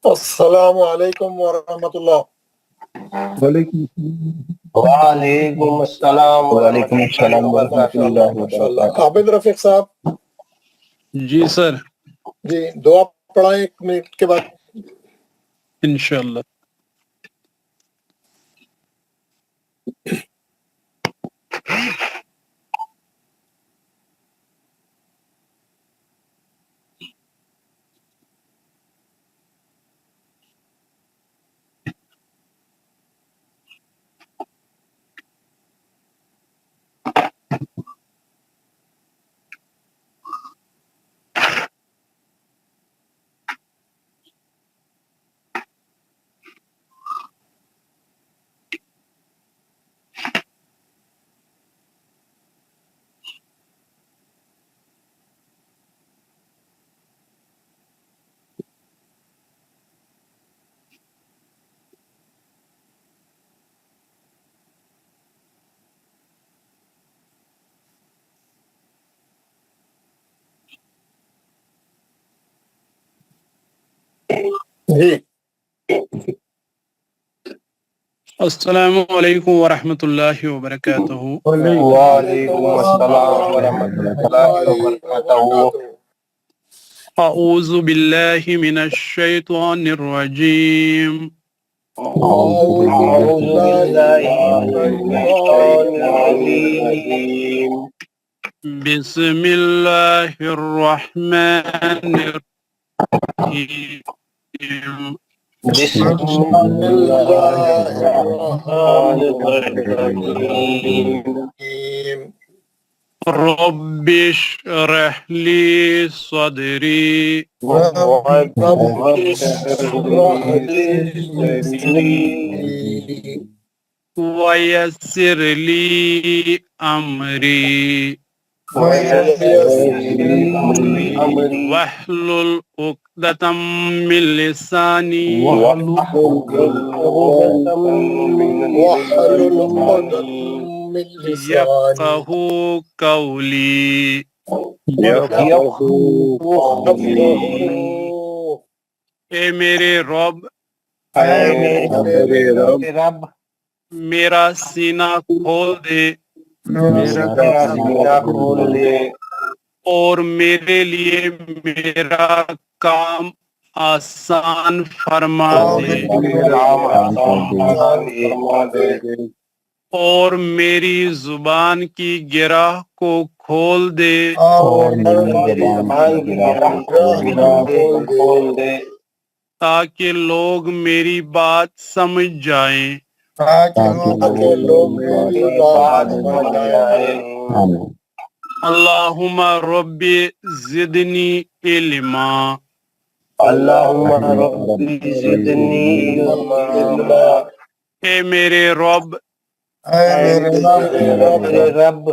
السلام علیکم ورحمۃ اللہ۔ وعلیکم السلام وعلیکم السلام ورحمۃ اللہ وبرکاتہ۔ عابد رفیق صاحب جی سر، جی دعا پڑھائیں 1 منٹ کے بعد۔ انشاءاللہ۔ جی السلام علیکم ورحمۃ اللہ وبرکاتہ۔ وعلیکم السلام ورحمۃ اللہ وبرکاتہ۔ اعوذ باللہ من الشیطان الرجیم۔ اعوذ باللہ من الشیطان الرجیم۔ بسم اللہ الرحمن الرحیم۔ بسم اللہ الرحمن الرحیم۔ الرحیم۔ رب اشرح لی صدری ویسر لی امری واحلل عقدۃ من لسانی واحلل عقدۃ من لسانی یفقہوا قولی۔ اے میرے رب، رب میرا سینہ کھول دے میرا سینہ کھول دے اور میرے لیے میرا کام آسان فرما دے اور میری زبان کی گرہ کو کھول دے کھول دے تاکہ لوگ میری بات سمجھ جائیں۔ تاکہ لوگ میری بات سمجھ جائیں۔ اللہم رب زدنی علما۔ اللہم ربی زدنی علما۔ اے میرے رب، میرے رب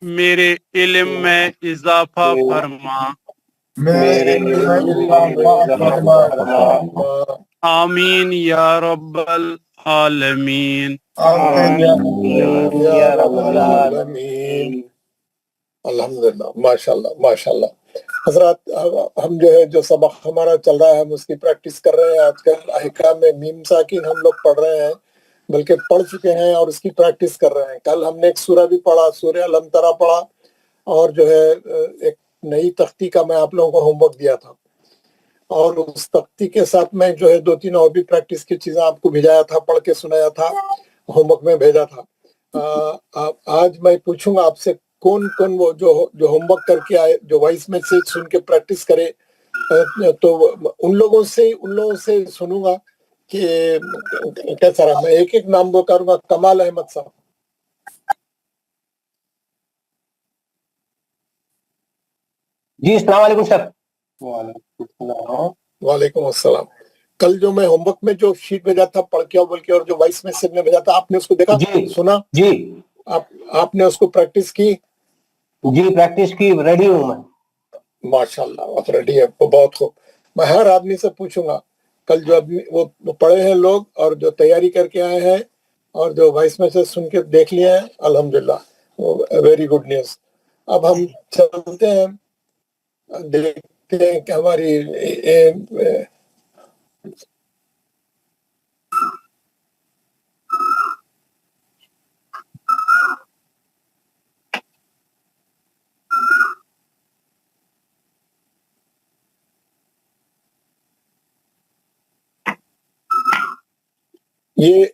میرے علم میں اضافہ فرما۔ میرے آمین یا رب العالمین۔ یا رب العالمین۔ الحمدللہ، ماشاءاللہ ماشاءاللہ۔ حضرات ہم جو ہے جو سبق ہمارا چل رہا ہے ہم اس کی پریکٹس کر رہے ہیں۔ آج کل احکام میں میم ساکن ہم لوگ پڑھ رہے ہیں، بلکہ پڑھ چکے ہیں اور اس کی پریکٹس کر رہے ہیں۔ کل ہم نے ایک سورہ بھی پڑھا، سورہ الم ترا پڑھا، اور جو ہے ایک نئی تختی کا میں آپ لوگوں کو ہوم ورک دیا تھا، اور اس تختی کے ساتھ میں جو ہے 2-3 اور بھی پریکٹس کی چیزیں آپ کو بھیجایا تھا، پڑھ کے سنایا تھا، ہوم ورک میں بھیجا تھا۔ آج میں پوچھوں گا آپ سے کون وہ جو ہوم ورک کر کے آئے، جو وائس میسج سن کے پریکٹس کرے، تو ان لوگوں سے سنوں گا کہ کیسا رہا۔ میں ایک نام وہ کروں گا۔ کمال احمد صاحب۔ جی السلام علیکم سر۔ وعلیکم السلام۔ کل جو میں ہوم ورک میں جو شیٹ بھیجا تھا پڑھ کے بول کے، اور جو وائس میسج میں بھیجا تھا، آپ نے اس کو دیکھا، سنا؟ جی آپ نے اس کو پریکٹس کی؟ جی پریکٹس کی، ریڈی ہوں میں۔ ماشاءاللہ آپ ریڈی ہے، بہت خوب۔ میں ہر آدمی سے پوچھوں گا کل جو وہ پڑھے ہیں لوگ اور جو تیاری کر کے آئے ہیں اور جو وائس میسج سن کے دیکھ لیے ہیں، الحمدللہ، ویری گڈ نیوز۔ اب ہم چلتے ہیں، دیکھتے ہیں کہ ہماری یہ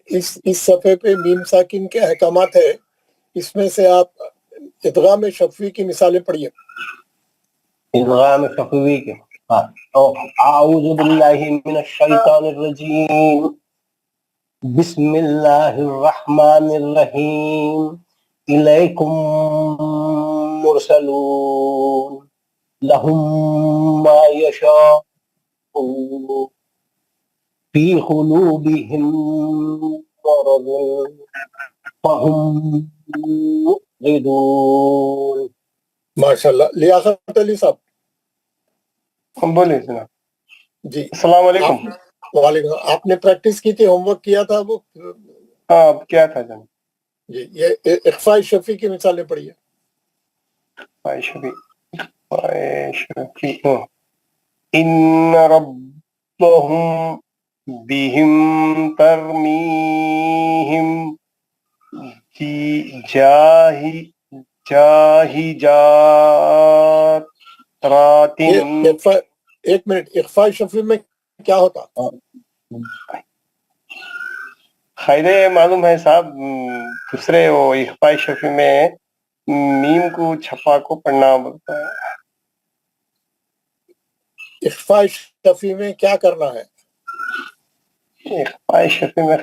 اس صفحے پہ میم ساکن کے احکامات ہے، اس میں سے آپ ادغام شفوی کی مثالیں پڑھیے. ادغام شفوی کے اعوذ باللہ من الشیطان الرجیم بسم اللہ الرحمن الرحیم الیکم مرسلون لہم ما یشاءون فی قلوبہم مرض فہم مؤردون. ماشاءاللہ. لیاقت علی صاحب ہم بولے جناب. جی السلام علیکم. وعلیکم. آپ نے پریکٹس کی تھی، ہوم ورک کیا تھا وہ؟ ہاں کیا تھا جناب؟ جی یہ اخفاء شفیع کی مثالیں پڑھیے. ان ربهم بهم ترمیہم جاہجات. ایک منٹ، اخفاء شفیع میں کیا ہوتا؟ خیر معلوم ہے صاحب، دوسرے وہ اخفاء شفیع میں میم کو چھپا کو پڑھنا بولتا ہے. اخفاء شفیع میں کیا کرنا ہے؟ اخفاء شفیع میں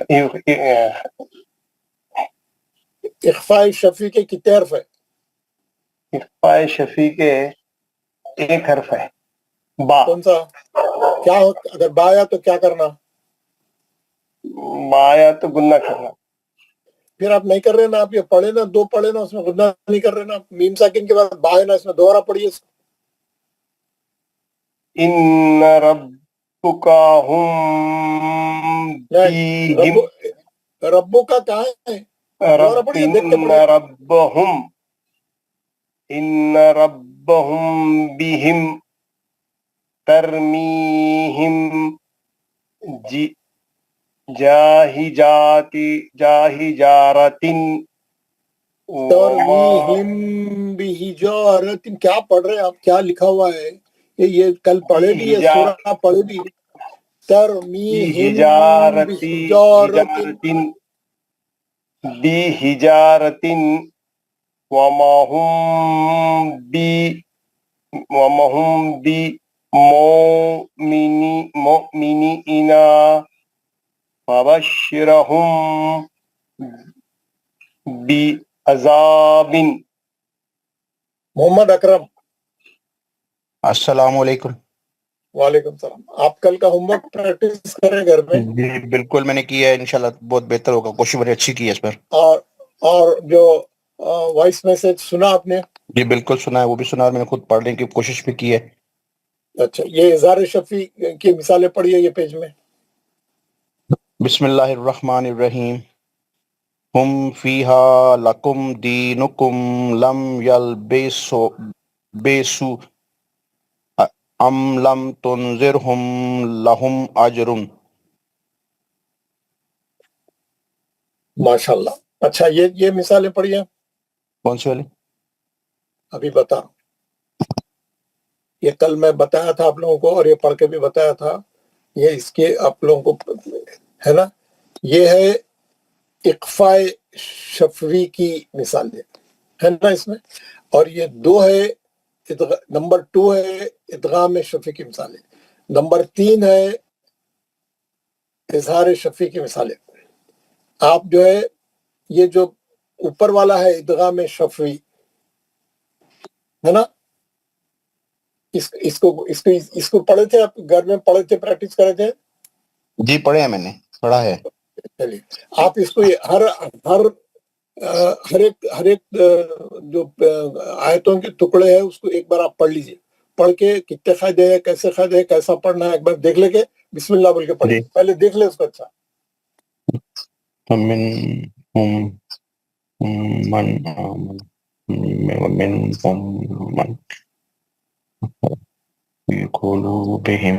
اخفاء شفیع کے کتنے حرف ہے؟ اخفاء شفیع کے ایک حرف ہے، با. کون سا؟ کیا ہوتا اگر با آیا تو کیا کرنا؟ با آیا تو گنہ کرنا. پھر آپ نہیں کر رہے نا، آپ یہ پڑھے نا، دو پڑھے نا، اس میں غنہ نہیں کر رہے نا. میم ساکن کے بعد با ہے نا، اس میں دوبارہ پڑھیے اس کو. ان ربک ہم فیہم ربو کا کہاں ہے؟ دوبارہ پڑھیے، دیکھ کے پڑھیے. ان ربہم بہم ترمیہم جاہجارت. ترمیہم بحجارۃ. کیا پڑھ رہے ہیں آپ؟ کیا لکھا ہوا ہے؟ یہ کل پڑھے بھی ہے، سورہ پڑھے بھی. ترمیہم بحجارۃ بحجارۃ وما ہم بمؤمنین فبشرہم بعذاب. محمد اکرم. السلام علیکم. وعلیکم السلام. آپ کل کا ہوم ورک پریکٹس کریں گھر میں؟ جی بالکل میں نے کیا ہے، انشاءاللہ بہت بہتر ہوگا. کوشش بڑی اچھی کی ہے اس پر. اور جو وائس میسج سنا آپ نے؟ جی بالکل سنا ہے، وہ بھی سنا ہے، میں نے خود پڑھنے کی کوشش بھی کی ہے. اچھا، یہ اظہار شفیع کی مثالیں پڑھیے یہ پیج میں. بسم اللہ الرحمن الرحیم ہم فیہا لکم دینکم لم یلبسوا ام لم تنذرہم لہم اجر. ماشاءاللہ. اچھا یہ مثالیں پڑھیے. کون سی والی؟ ابھی بتا، یہ کل میں بتایا تھا آپ لوگوں کو، اور یہ پڑھ کے بھی بتایا تھا. یہ اس کے آپ لوگوں کو ہے نا، یہ ہے اخفاء شفوی کی مثال ہے نا اس میں. اور یہ دو ہے، نمبر 2 ہے ادغام شفیع کی مثالیں، نمبر 3 ہے اظہار شفیع کی مثالیں. آپ جو ہے یہ جو اوپر والا ہے ادغام شفوی ہے نا، اس کو پڑھے تھے آپ گھر میں؟ پڑھے تھے، پریکٹس کرے تھے؟ جی پڑھے ہیں، میں نے پڑھا ہے. چلیے آپ اس کو ہر ایک جو آیتوں کے ٹکڑے ہیں اس کو ایک بار آپ پڑھ لیجئے. پڑھ کے کتنے فائدے ہیں، کیسے فائدے ہیں، کیسا پڑھنا ہے، ایک بار دیکھ لے کے بسم اللہ بول کے پڑھیے. جی. پہلے دیکھ لے اس کو. اچھا من آمن ومنهم من في قلوبهم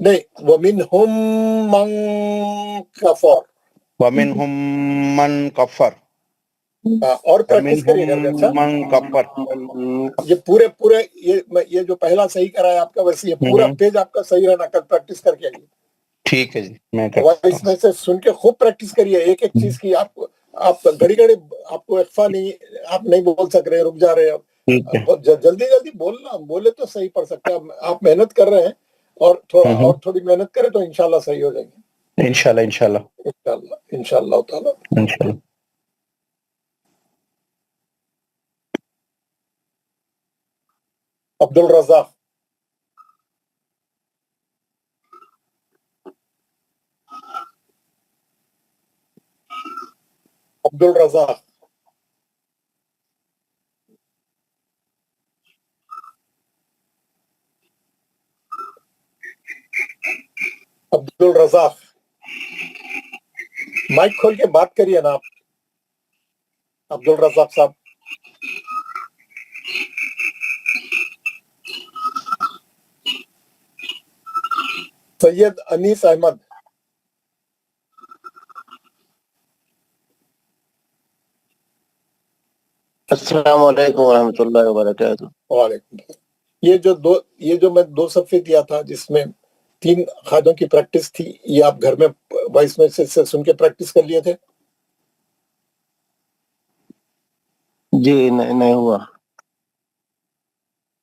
نہیں ومنہم من کفر ومنہم من کفر اور پریکٹس کریے گھر میں. اچھا من کفر. یہ پورے یہ جو پہلا صحیح کرا ہے آپ کا ویسے یہ پورا پیج آپ کا صحیح رہنا. کل پریکٹس کر کے آئیے. ٹھیک ہے جی میں اس میں سے سن کے خوب پریکٹس کریے ایک ایک چیز کی. آپ گھڑی آپ کو اخفا نہیں, آپ نہیں بول سک رہے, رک جا رہے ہیں. جلدی بولنا, بولے تو صحیح پڑھ سکتے ہیں. آپ محنت کر رہے ہیں اور تھوڑی محنت کریں تو انشاءاللہ صحیح ہو جائیں گے. انشاءاللہ تعالی. عبد الرزاق. عبد الرزاق. عبد الرزاق مائک کھول کے بات کریے نا آپ. عبد الرزاق صاحب. سید انیس احمد. السلام علیکم ورحمۃ اللہ وبرکاتہ. وعلیکم السلام. یہ جو میں 2 صفحے دیا تھا جس میں 3 قاعدوں کی پریکٹس تھی, یہ آپ گھر میں وائس میسج سے سن کے پریکٹس کر لیے تھے؟ جی نہیں ہوا.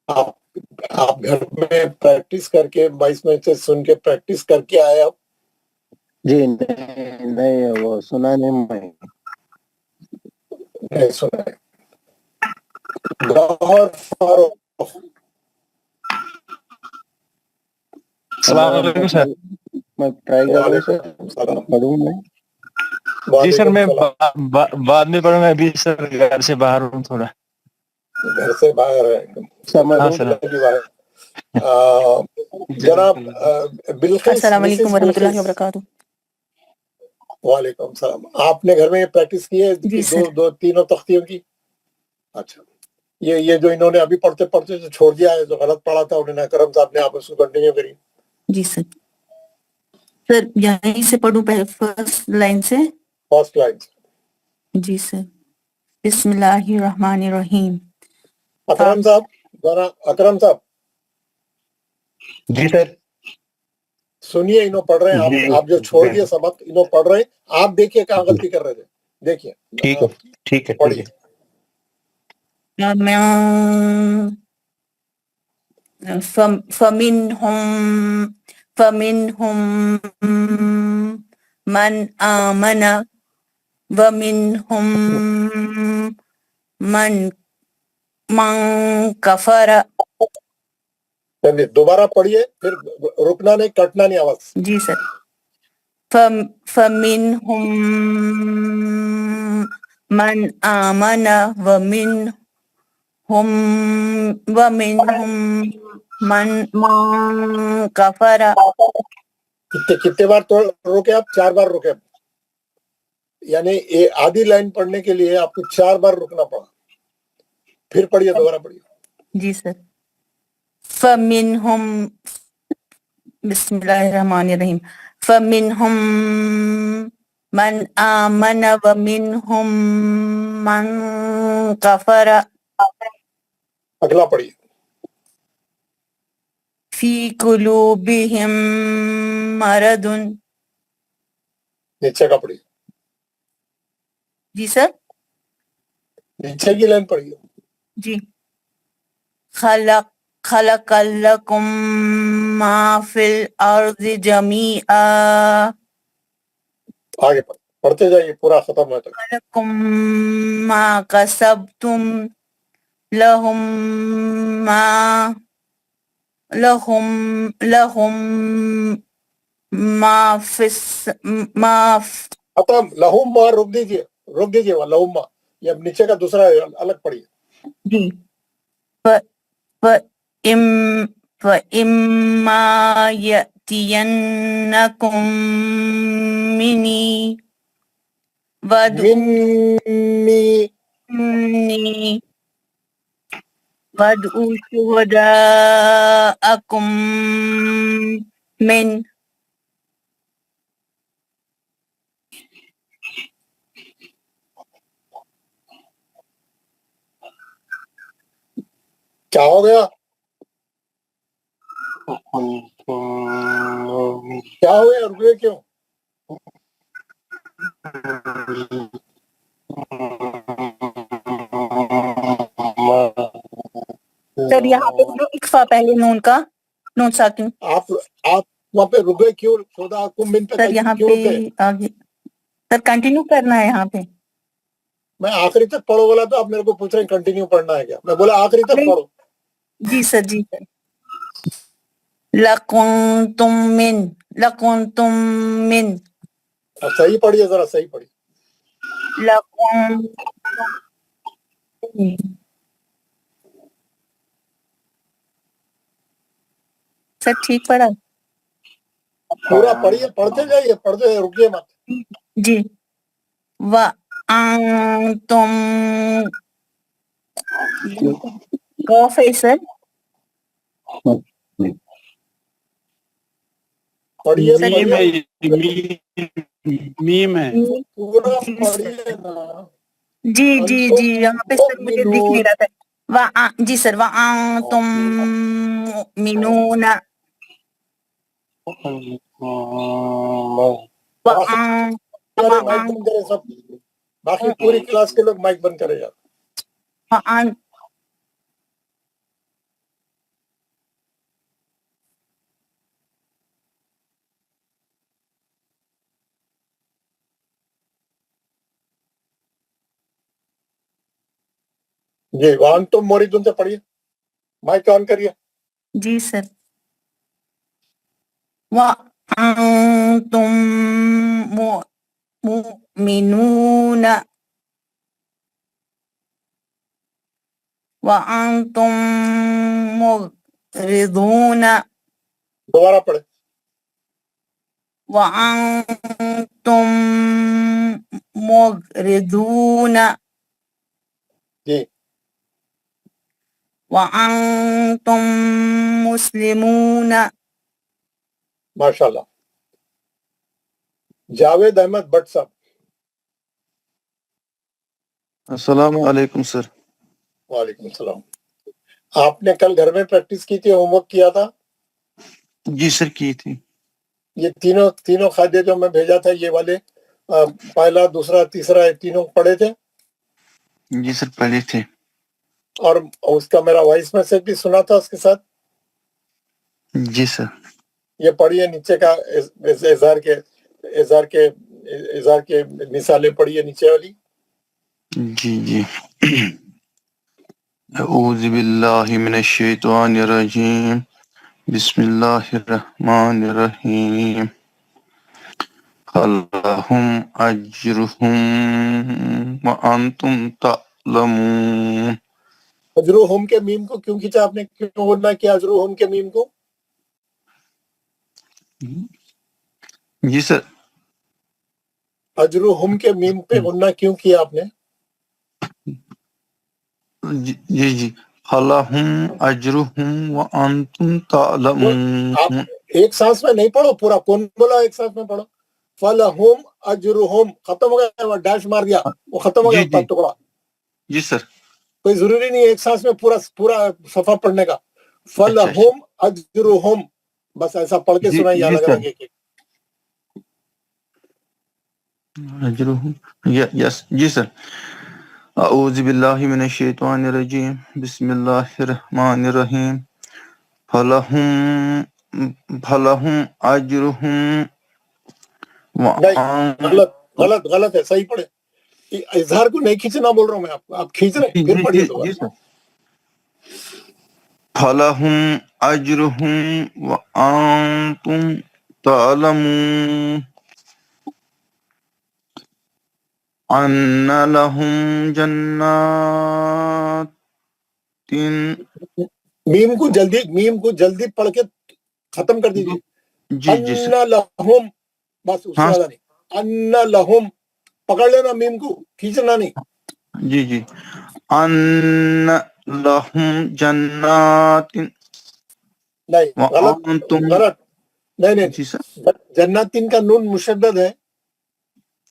آپ گھر میں پریکٹس کر کے وائس میسج سن کے پریکٹس کر کے آئے آپ؟ جی نہیں وہ سنا نہیں سنا ہے. گوہر فاروق. السلام علیکم سر. میں ٹرائی کر رہا ہوں سر, وعلیکم السلام. پڑھوں میں. جی سر میں وعلیکم السلام. بعد میں پڑھوں گا, ابھی سر گھر سے باہر ہوں تھوڑا. گھر سے باہر ہے ہاں سر. جناب بلقیس. السلام علیکم ورحمۃ اللہ وبرکاتہ. وعلیکم السلام. آپ نے گھر میں پریکٹس کی ہے جی سر. دو تینوں تختیوں کی؟ اچھا. یہ جو انہوں نے ابھی پڑھتے جو چھوڑ دیا ہے, جو غلط پڑھا تھا انہوں نے, اکرم صاحب نے, آپ اس کو کنٹینیو کری. جی سر. سر یہیں سے پڑھوں پہلے فرسٹ لائن سے. فرسٹ لائن سے. جی سر. بسم اللہ الرحمن الرحیم. اکرم صاحب ذرا, اکرم صاحب جی سر. سنیے, انہوں پڑھ رہے ہیں. آپ جو چھوڑ دیے سبق انہوں پڑھ رہے ہیں, آپ دیکھیے کہاں غلطی کر رہے تھے. دیکھیے. ٹھیک ہے. پڑھیے. فَمِنْهُمْ مَنْ آمَنَ وَمِنْهُمْ مَنْ كَفَرَ. دوبارہ پڑھیے, پھر رکنا نہیں, کٹنا نہیں آواز. جی سر. فَمِنْهُمْ مَنْ آمَنَ وَمِنْهُمْ مَنْ كَفَرَ. کتنے بار روکے آپ؟ 4 بار روکے. یعنی آدھی لائن پڑھنے کے لیے آپ کو 4 بار رکنا پڑا. پھر پڑھیے, دوبارہ پڑھیے. جی سر. فَمِنْهُمْ بسم اللہ الرحمن الرحیم. فَمِنْهُمْ مَنْ آمَنَ وَمِنْهُمْ مَنْ كَفَرَ. اگلا پڑھیے. فِي قُلُوبِهِمْ مَرَضٌ. نیچے کا پڑھیے. جی سر. نیچے کی لائن پڑھیے. جی. خلق لکم ما فی الارض جمیعا. آگے پڑھتے جائیے پورا ختم ہوتا ہے. لکم ما کسبتم لہم ما ختم. لہم ما روک دیجیے وہاں لہم ما. یہ اب نیچے کا دوسرا الگ پڑھیے. جی. فَإِمَّا يَأْتِيَنَّكُم مِّنِّي وَادْعُوا شُهَدَاءَكُم من کیا ہو گیا؟ کیا ہو گیا؟ رکے کیوں؟ سر یہاں پہ جو اکفا پہلے نون کا نون ساکن آپ وہاں پہ رکے کیوں؟ خدا کو من پہ سر یہاں کیوں پہ رکے؟ آگے سر کنٹینیو کرنا ہے یہاں پہ میں آخری تک پڑھو بولا تو آپ میرے کو پوچھ رہے ہیں کنٹینیو پڑھنا ہے کیا؟ میں بولا آخری تک پڑھو. جی سر جی سر لَكُنْتُمْ مِنْ صحیح پڑھیے، ذرا صحیح پڑھیے. لَكُنْتُمْ سر ٹھیک پڑھا پورا پڑھیے، پڑھتے جائیے، پڑھتے جائیے، رکیے مت. جی وَأَنْتُمْ قاف ہے سر پڑھیے میم ہے، پڑھیے میم ہے. پورا پڑھیے نا. جی جی جی یہاں پہ سر مجھے دکھ نہیں رہا تھا. جی سر وَأَنْتُمْ مُؤْمِنُونَ سارے مائک بند کرے سب، باقی پوری کلاس کے لوگ مائک بند کرے یار. جی وَأَنْتُمْ موریدون سے پڑھیے، مائک آن کریے. جی سر وَأَنْتُمْ مُؤْمِنُونَ وَأَنْتُمْ مُعْرِضُونَ دوبارہ پڑھے. وَأَنْتُمْ مُعْرِضُونَ جی وَأَنْتُمْ مُسْلِمُونَ. ماشاء اللہ. جاوید احمد بٹ صاحب. السلام علیکم سر. وعلیکم السلام. آپ نے کل گھر میں پریکٹس کی تھی، ہوم ورک کیا تھا؟ جی سر کی تھی. یہ تینوں قاعدے جو میں بھیجا تھا، یہ والے پہلا، دوسرا، تیسرا، یہ تینوں پڑھے تھے؟ جی سر پڑھے تھے. اور اس کا میرا وائس میسج بھی سنا تھا اس کے ساتھ. جی سر. یہ پڑھیے نیچے کا اظہار کے مثالیں پڑھیے نیچے والی. جی جی اعوذ باللہ من الشیطان الرجیم بسم اللہ الرحمن الرحیم فلہم اجرہم وانتم تعلمون. اجروہم کے میم کو کیوں کھینچا آپ نے؟ کیوں بولنا کیا اجروہم کے میم کو؟ جی سر. اجروہم کے میم پہ غنہ کیوں کیا آپ نے؟ جی جی فلہم اجرہم وانتم تعلمون. آپ ایک سانس میں نہیں پڑھو پورا. کون بولا ایک سانس میں پڑھو؟ فلہم اجرہم ختم ہو گیا، ڈیش مار دیا، وہ ختم ہو گیا ٹکڑا. جی سر. کوئی ضروری نہیں ہے ایک سانس میں پورا صفحہ پڑھنے کا. فلہم اجرہم، بس ایسا پڑھ کے سنائیے الگ الگ ایک ایک. اجرہم. یس جی سر. اعوذ باللہ من الشیطان الرجیم بسم اللہ الرحمن الرحیم فلہم اجرہم نہیں، غلط ہے، صحیح پڑھے. اظہار کو نہیں کھینچنا بول رہا ہوں میں، آپ کھینچ رہے ہیں. پھر پڑھیے دوبارہ. فلہم اجرہم وانتم تعلمون ان لہم جنات. میم کو جلدی پڑھ کے ختم کر دیجیے. جی سر. ان لہم، بس اس سے زیادہ نہیں. ان لہم پکڑ لینا، میم کو کھینچنا نہیں. جی جی ان لہم جنات نہیں، غلط. نہیں جی سر جناتین کا نون مشدد ہے،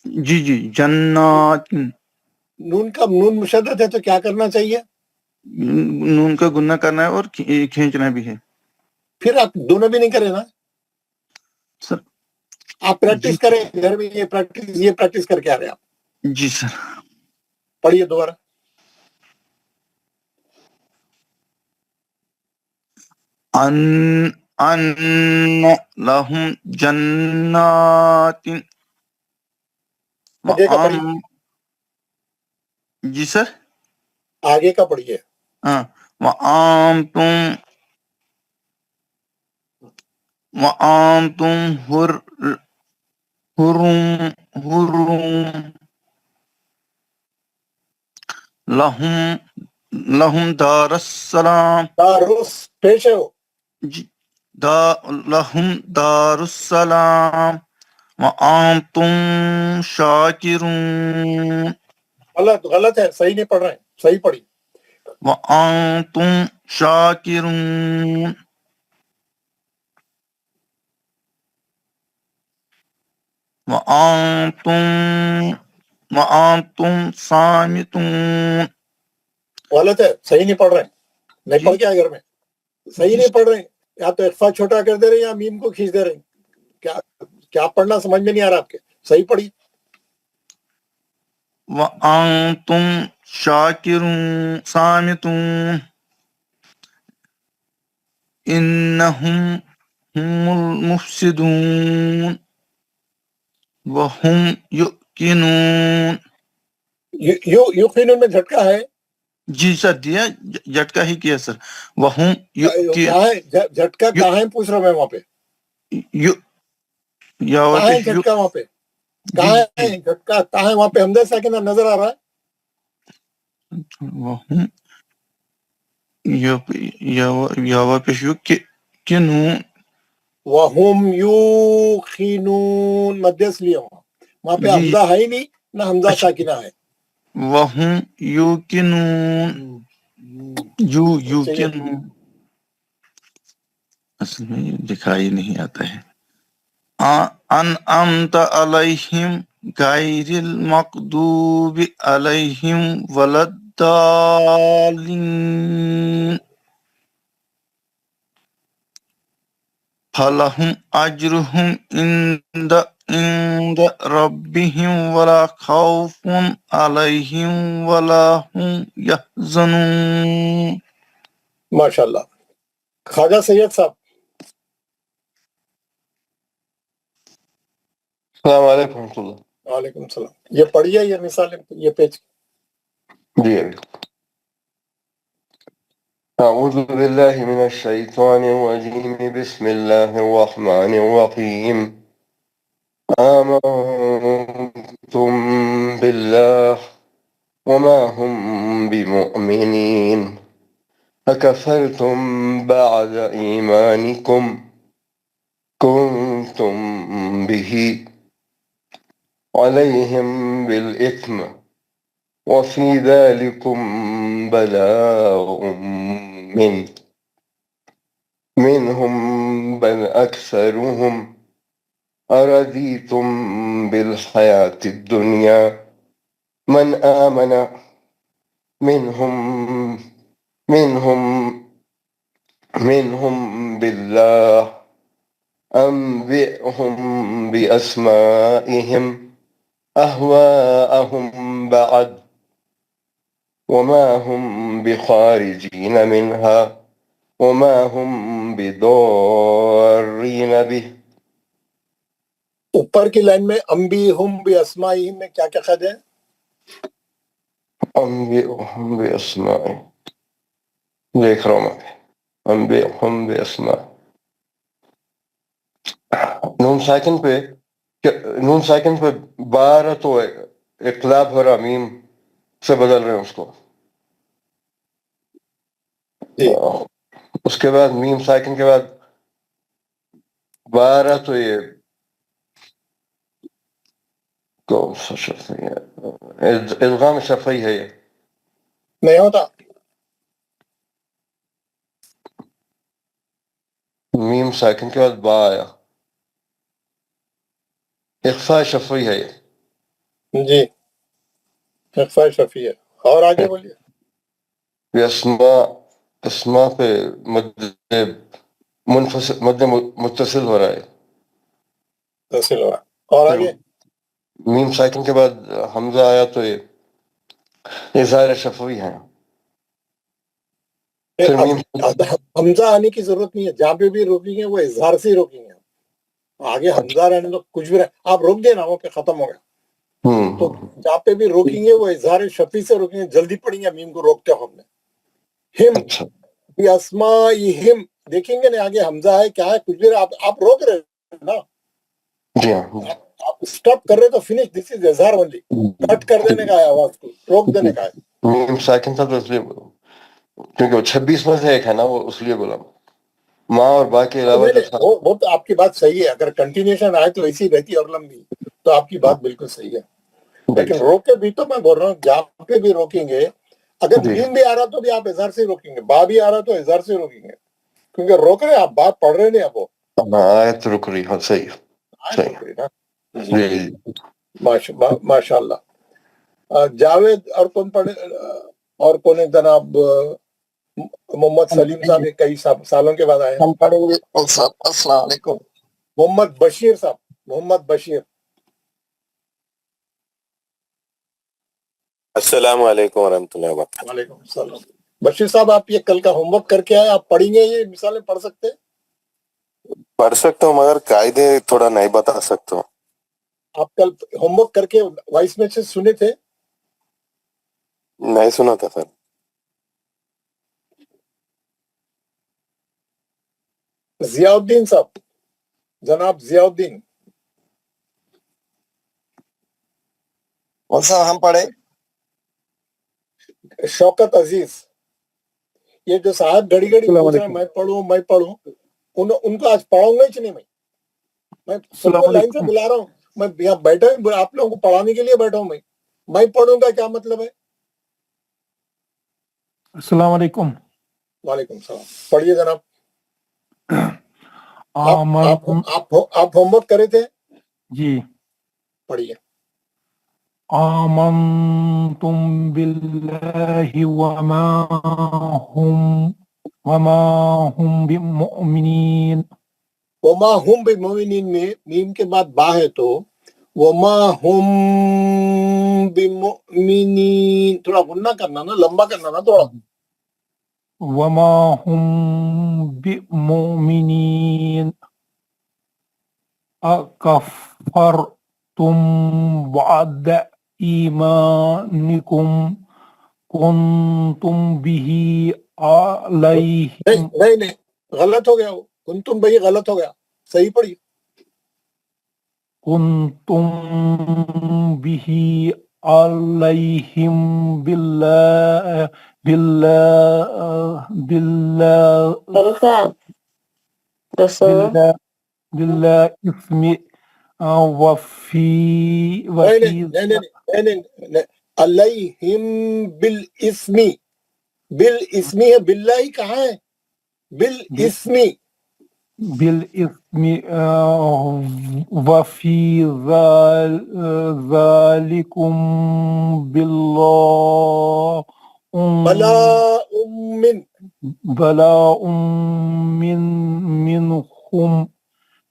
جی جی جنات نون کا نون مشدد ہے تو کیا کرنا چاہیے؟ نون کا گنہ کرنا ہے اور کھینچنا بھی ہے پھر آپ دونوں بھی نہیں کریں نا، سر آپ جی پریکٹس کریں گھر میں، یہ پریکٹس کر کے آ رہے ہیں آپ، جی سر پڑھیے دوبارہ. ان لہم جنات آگے کا پڑھیے، جی سر آگے کا پڑھیے. ہاں وَأَنْتُمْ حُرُمْ لَهُمْ دَارَ السَّلَامِ داروس پیش ہے وہ، لَهُمْ دَارُ السَّلَامِ وَأَنْتُمْ شَاكِرُونَ غلط ہے، صحیح نہیں پڑھ رہے ہیں، صحیح پڑھی. وَأَنْتُمْ شَاكِرُونَ وَأَنْتُمْ صَامِتُونَ غلط ہے، صحیح نہیں پڑھ رہے ہیں، نہیں جی پڑھ کے آئے گھر میں، صحیح نہیں پڑھ رہے ہیں، یا تو اخفا چھوٹا کر دے رہے ہیں یا میم کو کھینچ دے رہے ہیں. کیا پڑھنا سمجھ میں نہیں آ رہا آپ کے، صحیح پڑھی. وَأَنْتُمْ شَاكِرُونَ صَامِتُونَ إِنَّهُمْ هُمُ الْمُفْسِدُونَ وَهُمْ يُؤْقِنُونَ یقینون میں جھٹکا ہے، جی سر دیا جھٹکا ہی کیا سر وَهُمْ کہاں ہے جھٹکا، کہاں ہے پوچھ رہا ہوں میں، وہاں پہ کہاں ہے جھٹکا، وہاں پہ جی کہاں جی ہے جھٹکا، کہاں ہے وہاں پہ؟ حمزہ ساکنہ نظر آ رہا ہے. وَهُمْ یاوا پیش یُؤْقِنُونَ وَهُمْ یوقنون مدس لیا وہاں پہ جی حمزہ ہے ہی نہیں، نہ حمزہ اچھا ساکنہ ہے. وَهُمْ يُوقِنُونَ چلیے یوقِنُونَ اصل میں یہ دکھائی نہیں آتا ہے. انعمت علیہم غیر المغضوب علیہم ولا الضالین فلہم اجرہم عند ربہم ولا خوف علیہم ولا ہم یحزنون. ماشاء اللہ. خواجہ سید صاحب، السلام علیکم ورحمۃ اللہ. وعلیکم السلام. یہ پڑھیے یہ مثالیں، یہ پیج. جی أعوذ بالله من الشيطان الرجيم بسم الله الرحمن الرحيم آمنتم بالله وما هم بمؤمنين أكفرتم بعد إيمانكم كنتم به عليهم بالإثم وفي ذلكم بلاء منهم بل أكثرهم أرضيتم بالحياة الدنيا من آمن منهم بالله أنبئهم بأسمائهم أهواءهم بعد وما هم بخارجين منها وما هم بضارين به. اوپر کی لائن میں انبی ہم بھی اسمائی میں کیا کیا قید ہے؟ أنبئهم بأسمائهم دیکھ رہا ہوں میں أنبئهم بأسمائهم نون ساکن پہ بارہ تو اقلاب ہو رہا میم سے بدل رہے ہیں اس کو. جی اس کے بعد میم ساکن کے بعد بارہ تو یہ کون سا شفعی ہے، ادغام شفعی ہے. یہ نہیں ہوتا. میم ساکن کے بعد با آیا اخفاء شفوی ہے یہ. جی اخفاء شفیع ہے. اور آگے بولیے. یہ اسما پہ مد متصل ہو رہا ہے. تحصیل ہوا. اور آگے میم ساکن کے بعد حمزہ آیا تو یہ اظہار شفوی ہے. پھر میم حمزہ آنے کی ضرورت نہیں ہے. جہاں پہ بھی روکیں گے وہ اظہار سے ہی روکیں گے. آگے حمزہ رہنے تو کچھ بھی رہے آپ روک دیں نا وہ کہ ختم ہو گیا. تو جہاں پہ بھی روکیں گے وہ اظہار شفیع سے روکیں گے. جلدی پڑھیں گے میم کو روکتے ہو. ہم نے ہم بِأَسْمَائِهِمْ دیکھیں گے نا آگے حمزہ ہے کیا ہے کچھ بھی رہے. آپ روک رہے ہیں نا. جی ہاں آپ اسٹاپ کر رہے تو فنش. دس از اظہار اونلی. کٹ کر دینے کا ہے آواز کو. روک دینے کا ہے. میم ساکن تھا تو اس لیے بولا کیونکہ وہ 26 میں سے ایک ہے نا وہ اس لیے بولا. ماں اور با کے علاوہ جو تھا وہ تو آپ کی بات صحیح ہے. اگر کنٹینیوشن آئے تو ایسی رہتی اور لمبی تو آپ کی بات بالکل صحیح ہے. لیکن روکے بھی تو میں بول رہا ہوں جہاں پہ بھی روکیں گے اگر میم بھی آ رہا تو بھی آپ اظہار سے روکیں گے. با بھی آ رہا تو اظہار سے روکیں گے کیونکہ روک رہے آپ بات پڑھ رہے نہیں. آپ وہ آیت رک رہی. ہاں صحیح روک رہے نا. جی ماشاء اللہ. جاوید اور کون پڑھے اور کون ہے جناب محمد سلیم صاحب کئی سالوں کے بعد آئے. ہم پڑھیں گے. السلام علیکم. محمد بشیر صاحب. محمد بشیر. السلام علیکم ورحمۃ اللہ وبرکاتہ. وعلیکم السلام. بشیر صاحب آپ یہ کل کا ہوم ورک کر کے آئے. آپ پڑھیں گے یہ مثالیں پڑھ سکتے ہیں. پڑھ سکتا ہوں مگر قاعدے تھوڑا نہیں بتا سکتا ہوں. آپ کل ہوم ورک کر کے وائس میسج سنے تھے. نہیں سنا تھا سر. ضیاء الدین صاحب. جناب ضیاء الدین. کون سا ہم پڑھے. شوکت عزیز. یہ جو صاحب گھڑی گھڑی پوچھ رہے ہیں میں پڑھوں ان کو آج پڑھاؤں گا ہی نہیں. میں سب کو لائن سے بلا رہا ہوں. میں یہاں بیٹھا ہوں آپ لوگوں کو پڑھانے کے لیے بیٹھا ہوں. میں پڑھوں گا کیا مطلب ہے. السلام علیکم. وعلیکم السلام. پڑھیے جناب. آپ ہوم ورک کرے تھے. جی پڑھیے. آمنتم باللہ وما هم بمؤمنین. وما هم بمؤمنین میں میم کے بعد با ہے تو وما هم بمؤمنین تھوڑا غنہ کرنا نا. لمبا کرنا نا تھوڑا. وما هم بمؤمنین اکفرتم بعد ایمانکم کنتم به علیہم. نہیں غلط ہو گیا. وہ کنتم بھائی غلط ہو گیا. صحیح پڑھی. کنتم به علیہم بالاسم وفی علیہم بالاسمی. بالاسمی ہے. باللہ کہاں ہے. بالاسمی وفی ذالکم باللہ بلاء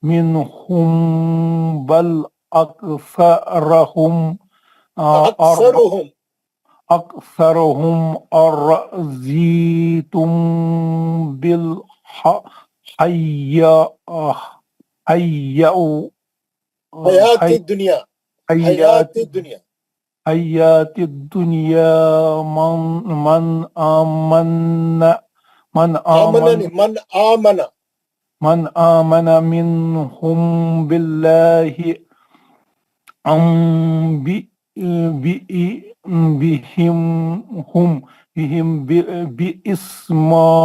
منہم بل اکثرہم ارضیتم حیات الدنیا. حیات الدنیا من آمن منہم باللہ بہم باسمائہم.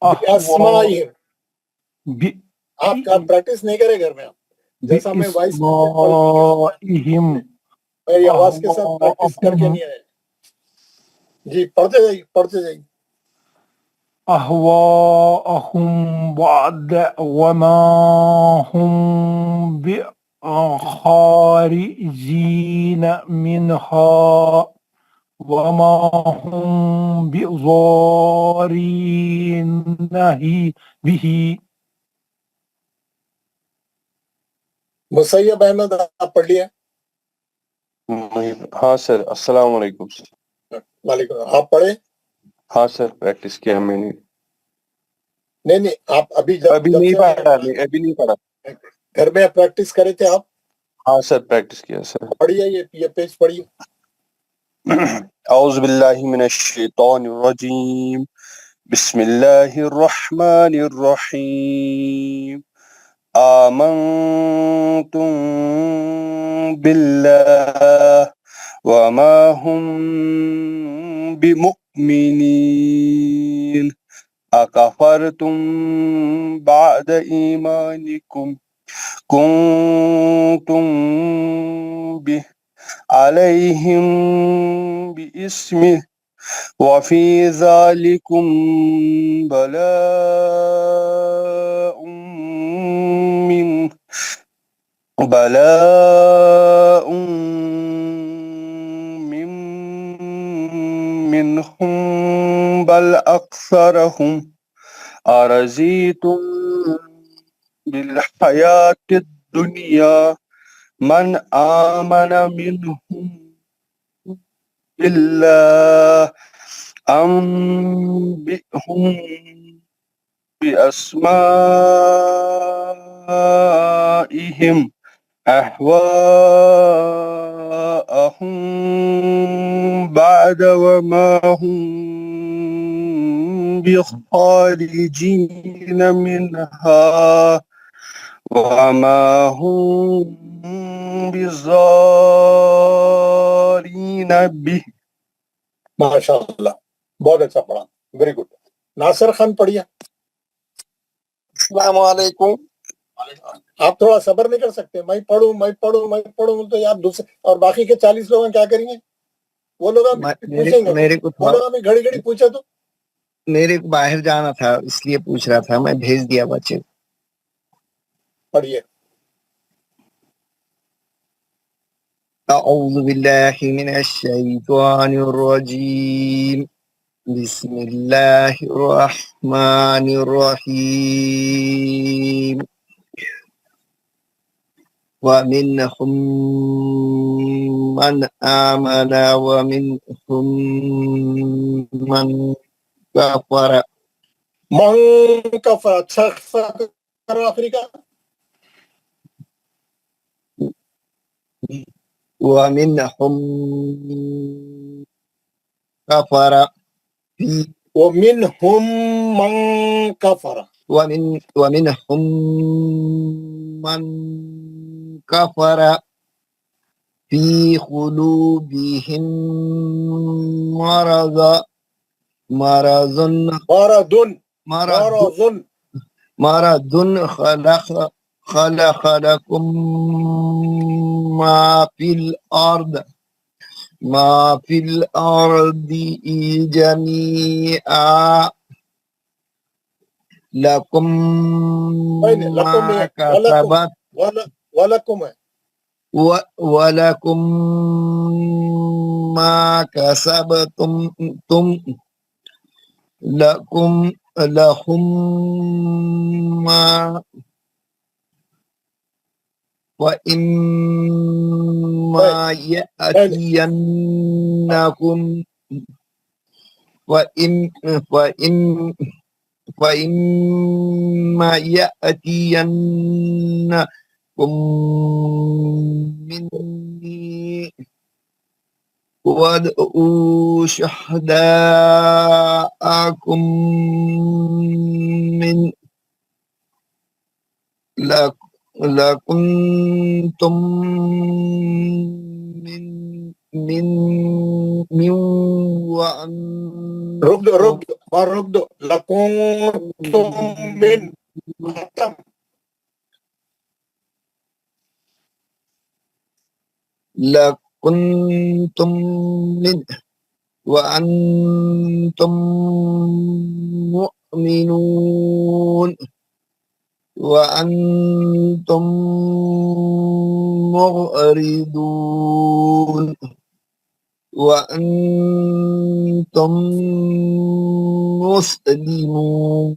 آپ پریکٹس نہیں کرے گھر میں. آپ جیسا میں وائس میری آواز کے ساتھ پریکٹس کر کے نہیں آئے. جی پڑھتے جائیے. اہواءہم بعد وما ہم خارجين منها وما هم بضارين به. مسیب احمد آپ پڑھ لیا؟ ہاں سر، السلام علیکم. وعلیکم، آپ پڑھے؟ ہاں سر، پریکٹس کیا میں نے. نہیں آپ ابھی ابھی نہیں پڑھا. گھر میں پریکٹس کرے تھے آپ؟ ہاں سر، پریکٹس کیا سر. پڑھیے یہ پیج پڑھیے. اعوذ باللہ من الشیطان الرجیم، بسم اللہ الرحمن الرحیم. آمنتم باللہ وما هم بمؤمنین اکفرتم بعد ایمانکم کنتم به علیہم باسمہ وفی ذالکم بلاء منہم بل اکثرہم ارضیتم بالحیاة الدنیا من آمن منہم باللہ انبئہم بأسمائهم أهواءهم بعد وما هم بخارجين منها وما هم بضارين به. ماشاء اللہ، بہت اچھا پڑھا، ویری گڈ. ناصر خان پڑھیے. السلام علیکم. آپ تھوڑا صبر نہیں کر سکتے؟ میں پڑھوں تو آپ دوسرے اور باقی کے 40 لوگ کیا کریں گے؟ وہ لوگ پوچھیں گے، وہ لوگ ہمیں گھڑی گھڑی پوچھے تو. میرے کو باہر جانا تھا اس لیے پوچھ رہا تھا، میں بھیج دیا بچے. پڑھیے. اعوذ باللہ من الشیطان الرجیم، بسم اللہ الرحمن الرحیم. ومنهم من آمن ومنهم من كفر. من کفر، اچھا کرو آخری کا. ومنهم كفر ومنهم من کفر. ومنهم من كفر في قلوبهم مرض خلق لكم ما في الأرض جميعا لكم ما كسبت ولكم ما كسبتم لهم ما وإما يأتينكم مني وادعوا شهداءكم من لكنتم من وأن رک دو لکنتم من ختم. لكنتم من وأنتم مؤمنون. وأنتم معرضون وأنتم مسلمون.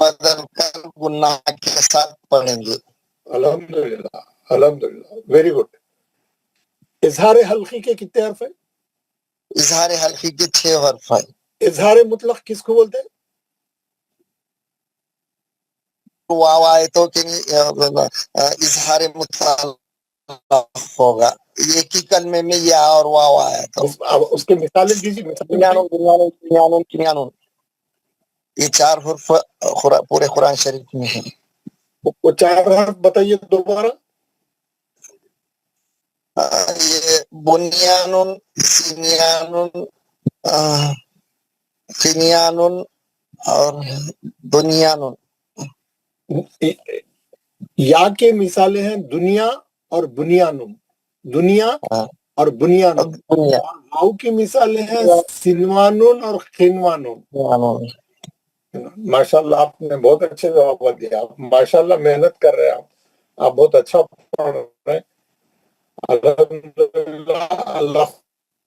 بدل کر گناہ کے ساتھ پڑھیں گے. الحمدللہ الحمدللہ ویری گڈ. اظہار حلقی کے کتنے حرف ہیں؟ اظہار حلقی کے 6 حرف ہیں. اظہار مطلق کس کو بولتے ہیں؟ واو آئے تو کہ اظہار مطلق ہوگا. ایک ہی کلمے میں یا اور واو آیا تو اس کے مثالیں دیجیے. کنیانون. یہ 4 حرف پورے قرآن شریف میں ہیں. وہ 4 حرف بتائیے دوبارہ. یہ بنیانون، سنیانون، قنیانون اور دنیانون. یا کے مثالیں ہیں دنیا اور بنیانون. دنیا اور بنیانون. واو کی مثالیں ہیں سنوانون اور خنوانون. ماشاءاللہ آپ نے بہت اچھے جواب دیا. آپ ماشاءاللہ محنت کر رہے ہیں. آپ بہت اچھا پڑھ رہے ہیں. الحمدللہ اللہ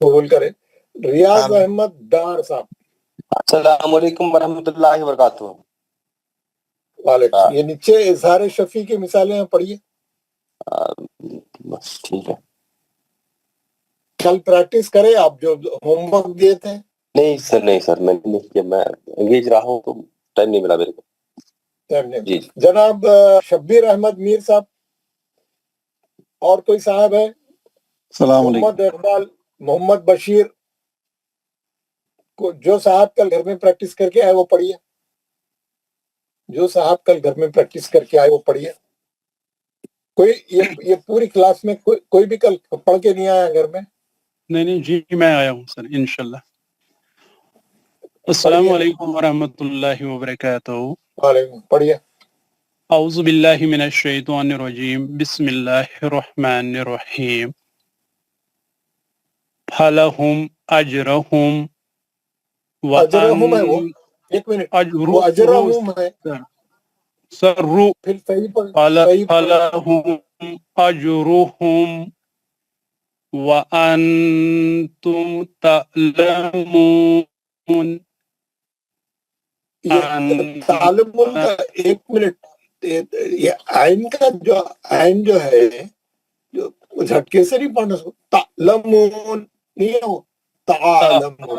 قبول کرے. ریاض احمد ڈار صاحب. السلام علیکم ورحمۃ اللہ وبرکاتہ. وعلیکم. یہ نیچے اظہار شفیع کی مثالیں ہیں, پڑھیے. بس ٹھیک ہے. کل پریکٹس کرے آپ جو ہوم ورک دیے تھے. نہیں سر میں نے نہیں کیا. میں انگیج رہا ہوں تو ٹائم نہیں ملا میرے کو. جی جناب شبیر احمد میر صاحب اور کوئی صاحب ہے؟ السلام علیکم. محمد اقبال, محمد بشیر کو جو صاحب کل گھر میں پریکٹس کر کے آئے وہ پڑھیے. جو صاحب کل گھر میں پریکٹس کر کے آئے وہ پڑھیے. کوئی یہ پوری کلاس میں کوئی بھی کل پڑھ کے نہیں آیا گھر میں؟ نہیں جی میں آیا ہوں سر انشاءاللہ. السلام علیکم ورحمۃ اللہ وبرکاتہ. وعلیکم. پڑھیے. اعوذ باللہ من الشیطان الرجیم. بسم اللہ الرحمن الرحیم. فلہم اجرہم اجرہم ہے وہ. ایک منٹ, وہ اجرہم ہے سر. پھر صحیح فلہم اجرہم وانتم تعلمون. تعلمون کا ایک منٹ. یہ آئین کا جو ہے جو جھٹکے سے نہیں پڑھنا. تعلمون نہیں ہے, وہ تعلمون.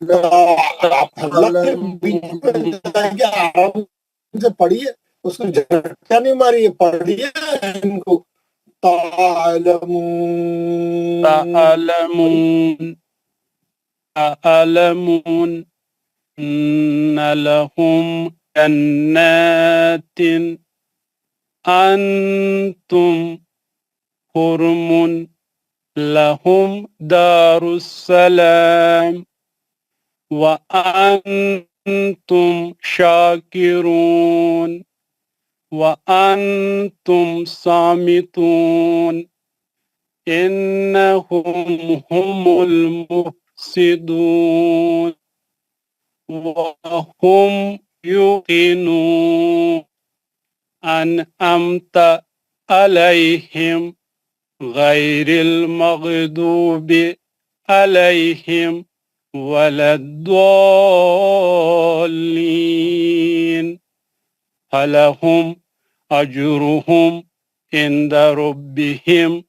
آپ حلق کے بیچ میں آرام سے پڑھیے, اس کو جھٹکا نہیں ماریے, پڑھیے ان کو. تعلمون لهم جنات أنتم حرم لهم دار السلام وأنتم شاكرون وأنتم صامتون إنهم هم المفسدون وهم يوقنون أنعمت عليهم غير المغضوب عليهم ولا الضالين فلهم أجرهم عند ربهم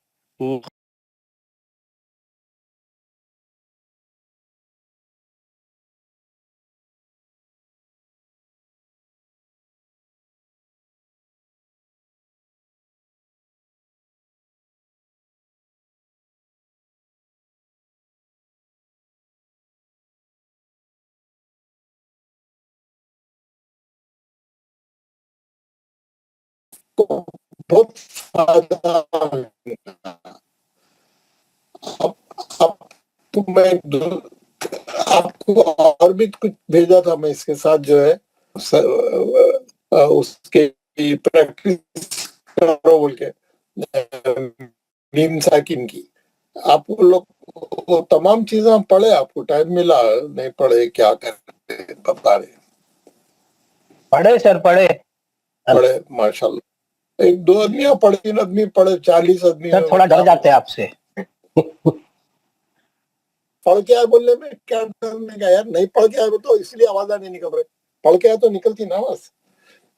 بہت فائدہ. اب تو میں آپ کو اور بھی کچھ بھیجا تھا میں اس کے ساتھ جو ہے اس کے پریکٹس کرو بول کے میم ساکن کی. آپ لوگ وہ تمام چیزیں پڑھے, آپ کو ٹائم ملا نہیں پڑھے, کیا کرتے بتا رہے. پڑھے سر پڑھے ماشاءاللہ. 1-2 آدمی پڑھے, 3 آدمی پڑھے, 40 آدمی سر تھوڑا ڈر جاتے ہیں آپ سے. پڑھ کے آئے بولنے میں کیا کرنے کا یار, نہیں پڑھ کے آئے تو اس لیے آواز نہیں نکل رہے. پڑھ کے تو نکلتی نا آواز.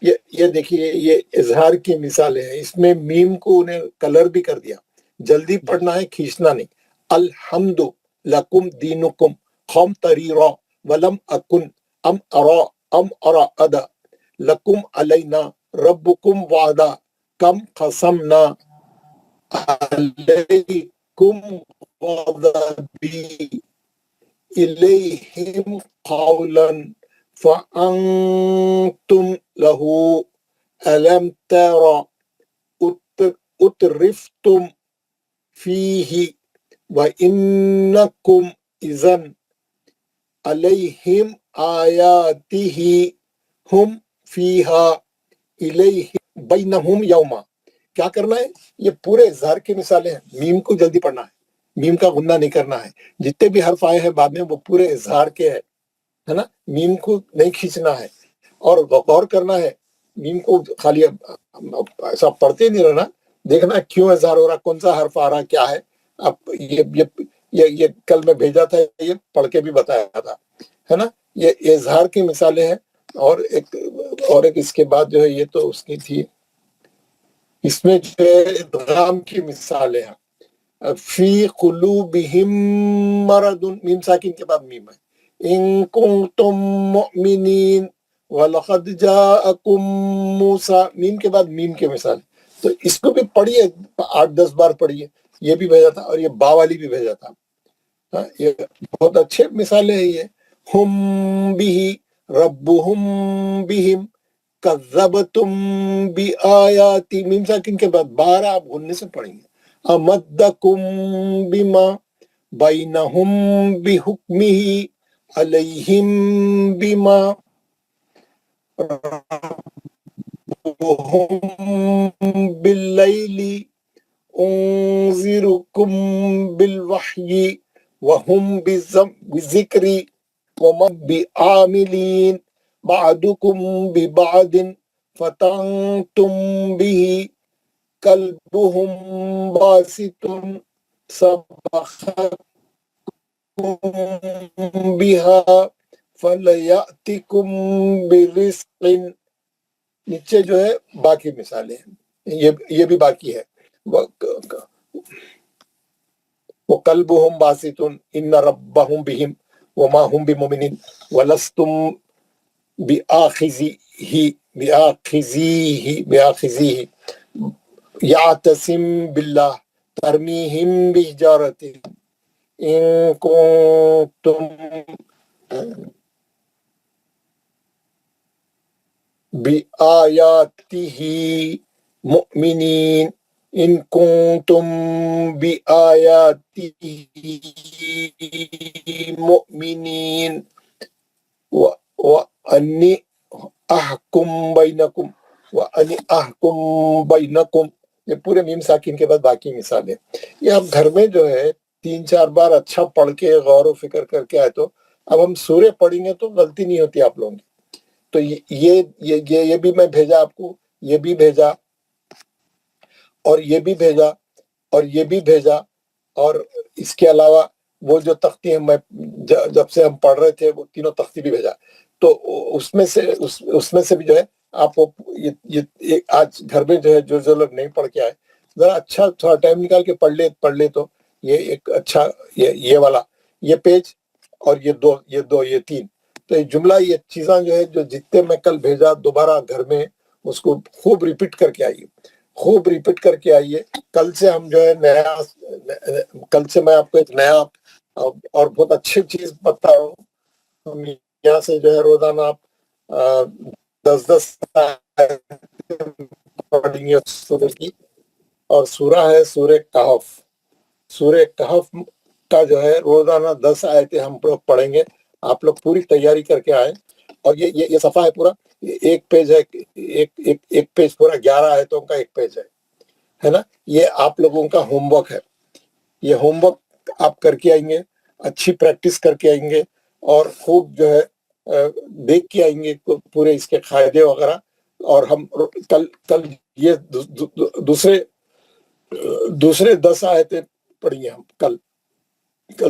یہ دیکھیے یہ اظہار کی مثالیں ہیں. اس میں میم کو انہیں کلر بھی کر دیا. جلدی پڑھنا ہے، کھینچنا نہیں. الحمد لکم دینکم قوم تریرا ولم اکن ام ارا ادا لکم علینا ربکم وعدا کم قسمنا علیکم غضبی الیہم قولا فانتم له الم تر اترفتم فیہ وانکم اذن علیہم آیاتہ ہم فیہا الیہ بینہم یوما. کیا کرنا ہے؟ یہ پورے اظہار کی مثالیں ہیں. میم کو جلدی پڑھنا ہے، میم کا غنہ نہیں کرنا ہے. جتنے بھی حرف آئے ہیں بعد میں وہ پورے اظہار کے ہے نا. میم کو نہیں کھینچنا ہے اور غور کرنا ہے. میم کو خالی ایسا پڑھتے نہیں رہنا، دیکھنا کیوں اظہار ہو رہا، کون سا حرف آ رہا، کیا ہے. اب یہ کل میں بھیجا تھا، یہ پڑھ کے بھی بتایا تھا ہے نا. یہ اظہار کی مثالیں ہیں. اور ایک اس کے بعد جو ہے یہ تو اس کی تھی، اس میں جو ہے ادغام کی مثالیں ہیں. فی قلوبہم مرض، میم ساکن کے بعد میم ہے. ان کنتم مؤمنین وَلَقَدْ جَاءَكُم مُوسَىٰ، میم کے بعد میم کے مثال. تو اس کو بھی پڑھیے، 8-10 بار پڑھیے. یہ بھی بھیجا تھا اور یہ با والی بھی بھیجا تھا. یہ بہت اچھے مثالیں ہیں. یہ ہم بھی ربہم بہم کذبتم بآیاتی، میم ساکن کے بعد 12 آپ غننے سے پڑھیں گے. امدکم بما بینہم بحکمہ علیہم بما ربہم باللیل انذرکم بالوحی وہم بذکر ومن بعاملین بعدکم ببعد فتنتم به قلبهم باسط سبقتكم بها فلیأتکم برزق. نیچے جو ہے باقی مثالیں ہیں، یہ بھی باقی ہے. وقلبهم باسط ان ربهم بهم وما هم بمؤمنین ولستم بآخذیہ یعتصم باللہ ترمیہم بحجارۃ ان کنتم بآیاتہ مؤمنین ان کنتم بآیاتہ مؤمنین وانی احکم بینکم بینکم. یہ پورے میم ساکن کے بعد باقی مثالیں. یہ آپ گھر میں جو ہے 3-4 بار اچھا پڑھ کے غور و فکر کر کے آئے تو اب ہم سورے پڑھیں گے تو غلطی نہیں ہوتی آپ لوگوں کی. تو یہ بھی میں بھیجا آپ کو، یہ بھی بھیجا اور یہ بھی بھیجا اور یہ بھی بھیجا. اور اس کے علاوہ وہ جو تختی میں جب سے ہم پڑھ رہے تھے وہ تینوں تختی بھی بھیجا. تو اس میں سے بھی جو ہے آپ کو یہ آج گھر میں جو ہے جو لوگ نہیں پڑھ کے آئے ذرا اچھا تھوڑا ٹائم نکال کے پڑھ لے تو یہ ایک اچھا یہ والا یہ پیج اور یہ 3 تو یہ جملہ یہ چیزاں جو ہے جو جتنے میں کل بھیجا دوبارہ گھر میں اس کو خوب ریپیٹ کر کے آئیے. کل سے ہم جو ہے کل سے میں آپ کو ایک نیا اور بہت اچھی چیز بتا رہا ہوں. ہم یہاں سے جو ہے روزانہ آپ 10 پڑھیں گے سورہ کی، اور سورہ ہے سورہ کہف. سورہ کہف کا جو ہے روزانہ 10 آیتیں ہم لوگ پڑھیں گے. آپ لوگ پوری تیاری کر کے آئیں. اور یہ صفحہ ہے پورا، ایک پیج ہے، ایک پیج پورا 11 آیتوں کا ایک پیج ہے نا. یہ آپ لوگوں کا ہوم ورک ہے. یہ ہوم ورک آپ کر کے آئیں گے، اچھی پریکٹس کر کے آئیں گے اور خوب جو ہے دیکھ کے آئیں گے پورے اس کے قاعدے وغیرہ. اور ہم کل یہ دوسرے 10 آیتیں پڑھیں گے. ہم کل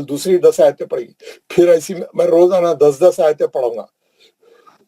دوسری 10 آیتیں پڑھیں گے. پھر ایسی میں روزانہ 10 آیتیں پڑھوں گا.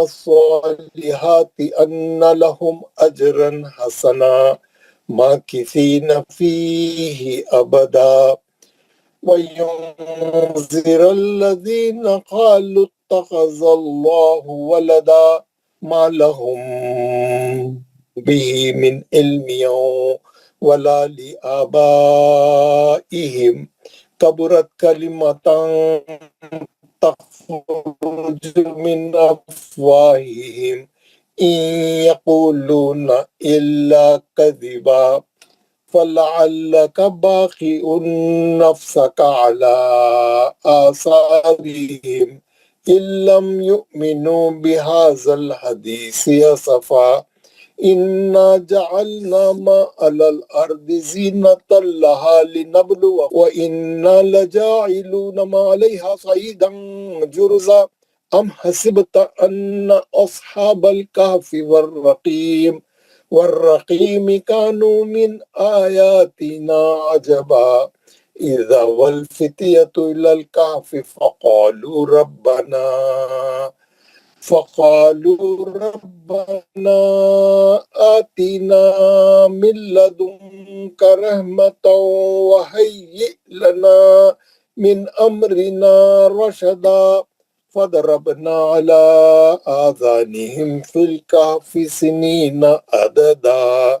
الصالحات أن لهم أجرا حسنا ماكثين فيه أبدا وينذر الذين قالوا اتخذ الله ولدا ما لهم به من علم ولا لآبائهم كبرت كلمة تخرج من أفواههم إن يقولون إلا كذبا فلعلك باخع نفسك على آثارهم إن لم يؤمنوا بهذا الحديث أسفا إنا جعلنا ما على الأرض زينة لها لنبلوهم وإنا لجاعلون ما عليها صعيدا جرزا أم حسبت أن أصحاب الكهف والرقيم كانوا من آياتنا عجبا إذا والفتية إلى الكهف فقالوا ربنا آتنا من لدنك رحمة وهيئ لنا من أمرنا رشدا فضربنا على آذانهم في الكهف سنين عددا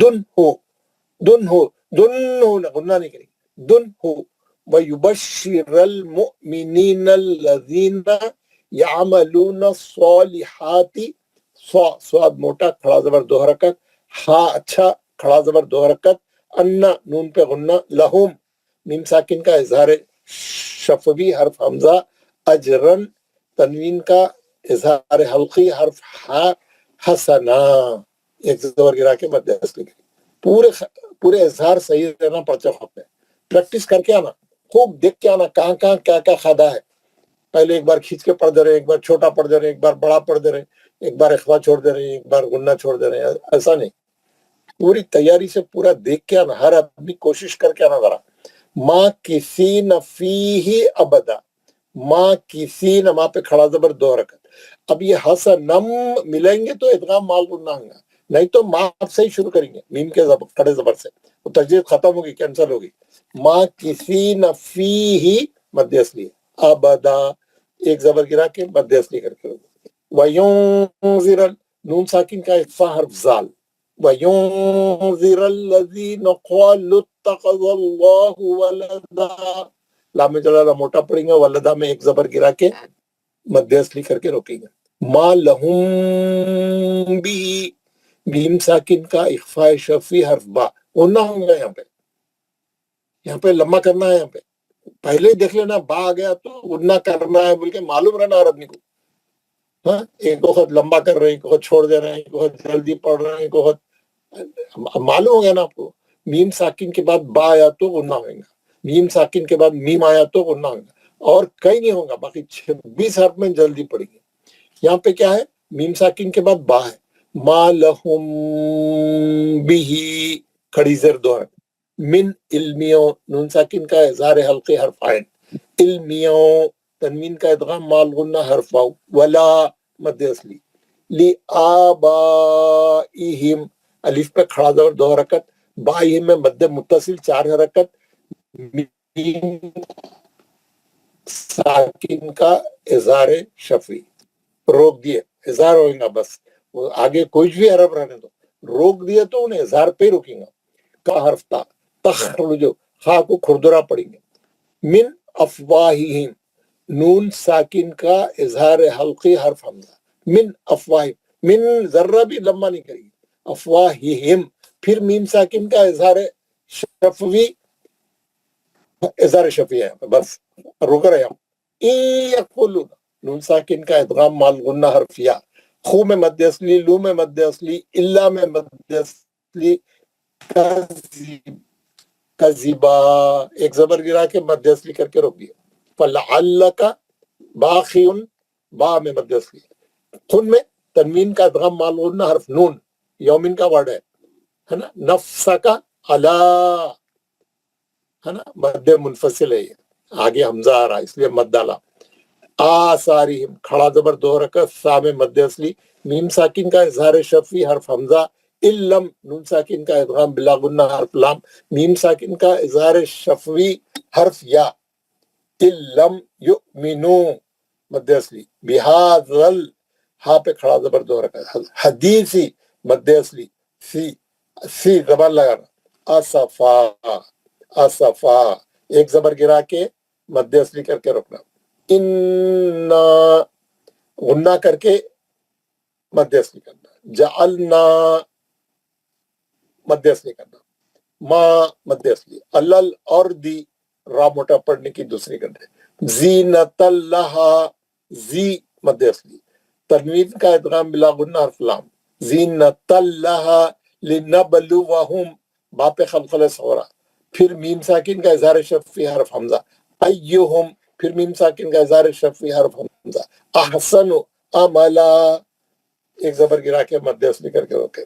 دن ہو غنہ نہیں کریں دن ہو وَيُبَشِّرَ الْمُؤْمِنِينَ الَّذِينَ يَعْمَلُونَ الصَّالِحَاتِ صاد موٹا کھڑا زبر دو حرکت ہاں اچھا کھڑا زبر دو حرکت انا نون پہ غنہ لہم میم ساکن کا اظہار شفوی حرف حمزہ اجرن تنوین کا اظہار حلقی حرف ہا حسنا ایک زبر گرا کے مد اصلی پورے اظہار صحیح رہنا پڑتا خط میں پریکٹس کر کے آنا خوب دیکھ کے آنا کہاں کہاں کیا کیا کھادا ہے پہلے ایک بار کھینچ کے پڑھ دے رہے ایک بار چھوٹا پڑھ دے رہے ایک بار بڑا پڑھ دے رہے ایک بار اخوا چھوڑ دے رہے ایک بار غنہ چھوڑ دے رہے ایسا نہیں پوری تیاری سے پورا دیکھ کے آنا ہر آدمی کوشش کر کے آنا ذرا ماں کسی نفی ابدا ماں کسی نما پہ کھڑا زبر دو حرکت اب یہ حسنم ملیں گے تو ادغام مال غنہ ہوگا نہیں تو ماں سے ہی شروع کریں گے میم کے کھڑے زبر سے وہ تجدید ختم ہوگی کینسل ہوگی ماں کسی نفی ہی مد اصلی ابدا ایک زبر گرا کے مد اصلی کر کے وَيُنذِرَ نون ساکن کا اخفاء حرف زال وَيُنذِرَ الَّذِينَ قَالُوا اتَّخَذَ اللَّهُ وَلَدًا لام جلالہ موٹا پڑیں گے ولدہ میں ایک زبر گرا کے مد اصلی کر کے روکیں گے ما لہم بھی میم ساکن کا اخفاء شفی حرف با غنہ ہوں گا یہاں پہ لمبا کرنا ہے یہاں پہ پہلے ہی دیکھ لینا با آ گیا تو غنہ کرنا ہے بول کے معلوم رہنا ہر آدمی کو ہاں ایک وقت لمبا کر رہے ہیں ایک وقت چھوڑ دے رہے ہیں ایک وقت جلدی پڑھ رہے ہیں ایک وقت معلوم ہو گیا نا آپ کو میم ساکن کے بعد با آیا تو غنہ ہوئے گا میم ساکن کے بعد میم آیا تو غنہ ہوگا اور کئی نہیں ہوگا باقی 26 حرف میں جلدی پڑیں گے یہاں پہ کیا ہے میم ساکن کے بعد با ہے ما لہم بھی کھڑی زیر دو حرف من علمیوں نون ساکن کا اظہار حلقی حرف عین علمیوں تنوین کا ادغام مال غنہ حرف واو ولا مد اصلی لی آبائہم الف پہ کھڑا زبر دو حرکت بائہم میں مد متصل 4 حرکت میم ساکن کا اظہار شفی روک دیے اظہار ہوئیں گا بس آگے کوئی بھی حرف رہنے دو روک دیے تو انہیں اظہار پہ ہی روکیں گا کا حرف تا تخرجو خا کو کھردرا پڑیں گے من افواہہم نون ساکن کا اظہار حلقی حرف حمزہ من افواہم من ذرہ بھی لمبا نہیں کریں گے افواہہم پھر میم ساکن کا اظہار شفوی اظہار شفی ہے بس روک رہے ہم یقولون نون ساکن کا ادغام مال غنہ حرف یا خو میں مد اصلی لو میں مد اصلی الا میں مد اصلی کذبا ایک زبر گرا کے مد اصلی کر کے روک دیا فلعلک باخیون با میں مد اصلی خن میں تنوین کا ادغام مال غنہ حرف نون یومن کا ورڈ ہے نا نفسکا علا ہے نا مد منفصل ہے آگے حمزہ آ رہا اس لیے مد ڈالا آثارہم کھڑا زبر دو حرکت سا میں مد اصلی میم ساکن کا اظہار شفی حرف حمزہ علم نون ساکن کا ادغام بلا غنہ حرف لام میم ساکن کا اظہار شفوی حرف یا علم یؤمنو مد اصلی بہذل ہا پہ کھڑا زبر دو حرکت حدیثی مد اصلی سی زبان لگانا اصفا ایک زبر گرا کے مد اصلی کر کے رکنا اننا غنہ کر کے مد اصلی کرنا جعلنا مد اصلی کرنا ما مد اصلی اللل اور دی را موٹا پڑھنے کی دوسری کرنے زینت اللہ زی مد اصلی تنوین کا ادغام بلا غنہ حرف لام زینت اللہ لنبلوہم با پہ خلخلہ سورا پھر میم ساکن کا اظہار شفی حرف حمزہ ایہم پھر میم ساکن کا اظہار شفی حرف حمزہ احسن عملا ایک زبر گرا کے مد اصلی کر کے روکے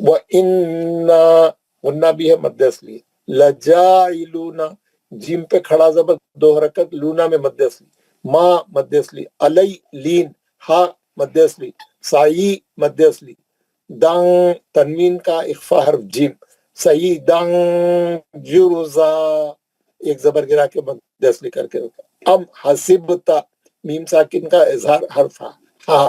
وَإِنَّا غنہ بھی ہے مد اصلی لَجَائِلُونَ جیم پہ کھڑا زبر دو حرکت لونا میں مد اصلی ما مد اصلی علی لین ہا مد اصلی سائی مد اصلی دان تنوین کا اخفاء حرف جیم سیدان جرزا ایک زبر گرا کے مد اصلی کر کے روکا ام حسبتا میم ساکن کا اظہار حرف ہا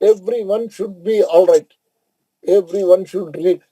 everyone should be all right, everyone should read।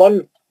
1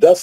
10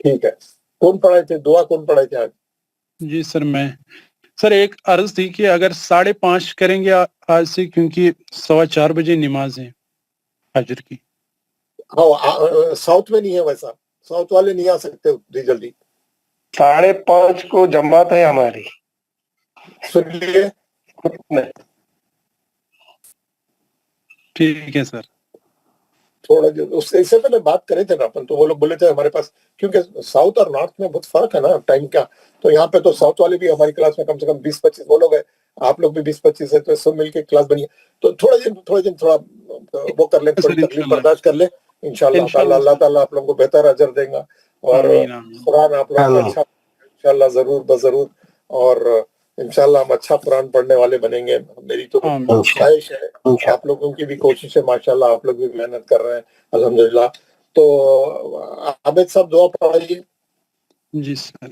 ٹھیک ہے. کون پڑھائے تھے دعا؟ کون پڑھائے تھے آج؟ جی سر میں سر ایک عرض تھی کہ اگر 5:30 کریں گے آج سے، کیونکہ 4:15 بجے نماز ہے فجر کی. ہاں ساؤتھ میں نہیں ہے ویسا، ساؤتھ والے نہیں آ سکتے اتنی جلدی. 5:30 کو جماعت ہے ہماری. سن لیے ٹھیک ہے سر. تھوڑا اس سے پہلے بات کرے تھے نا اپن، تو وہ لوگ بولے تھے ہمارے پاس، کیونکہ ساؤتھ اور نارتھ میں بہت فرق ہے نا ٹائم کا. تو یہاں پہ تو ساؤتھ والے بھی ہماری کلاس میں کم سے کم 20-25 وہ لوگ ہیں، آپ لوگ بھی 20-25 ہے، تو سب مل کے کلاس بنی ہے. تو تھوڑا دن تھوڑا وہ کر لیں، تھوڑی سر تکلیف انشاءاللہ برداشت کر لیں. انشاءاللہ تعالیٰ اللہ تعالیٰ آپ لوگوں کو بہتر اجر دیں گا، اور آمین آمین. قرآن آپ لوگوں کو اچھا انشاءاللہ ضرور بضرور، اور انشاءاللہ ہم اچھا قرآن پڑھنے والے بنیں گے. میری تو آمین. خواہش ہے، آپ لوگوں کی بھی کوشش ہے، ماشاءاللہ آپ لوگ بھی محنت کر رہے ہیں الحمدللہ. تو عابد صاحب دعا پڑھائیے. جی سر.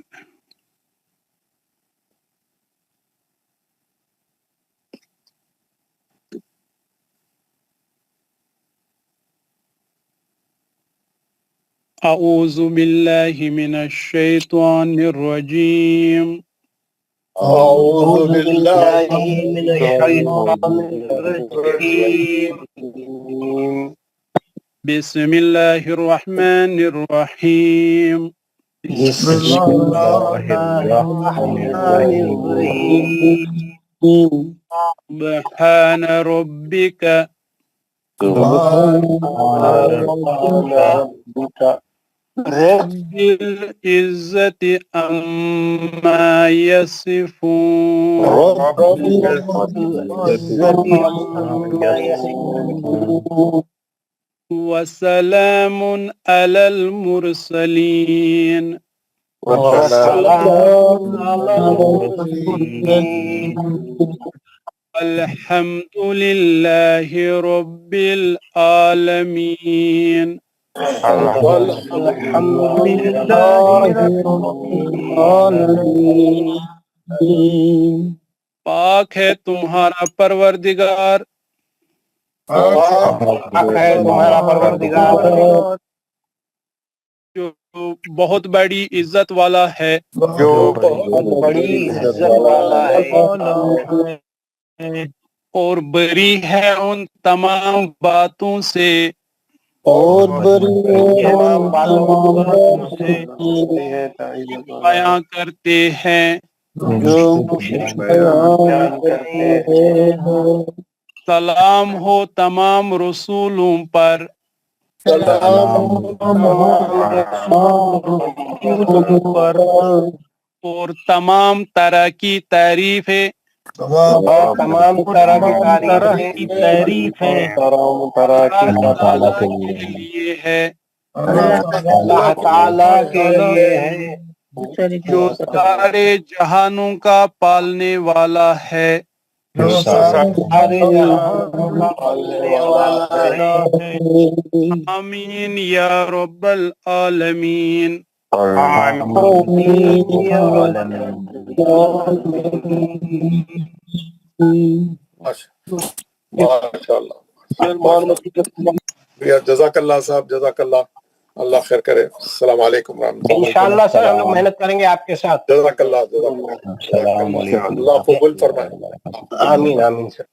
اعوذ باللہ من الشیطان الرجیم. اعوذ باللہ من الشیطان الرجیم. بسم اللہ الرحمن الرحیم. بسم اللہ الرحمن الرحیم. سبحان ربک رب العزت عما یصفون وسلام علی المرسلین الحمد للہ رب العالمین. پاک ہے تمہارا پروردگار جو بہت بڑی عزت والا ہے، اور بری ہے ان تمام باتوں سے بیان کرتے ہیں. سلام ہو تمام رسولوں پر، اور تمام طرح کی تعریفیں اللہ تعالیٰ کے لیے ہے، جو سارے جہانوں کا پالنے والا ہے. آمین یا رب العالمین. ماشاءاللہ. جزاک اللہ صاحب، جزاک اللہ، اللہ خیر کرے. السلام علیکم ورحمۃ اللہ. انشاءاللہ سر ہم لوگ محنت کریں گے آپ کے ساتھ. جزاک اللہ، جزاک اللہ، اللہ قبول فرمائے. آمین آمین سر.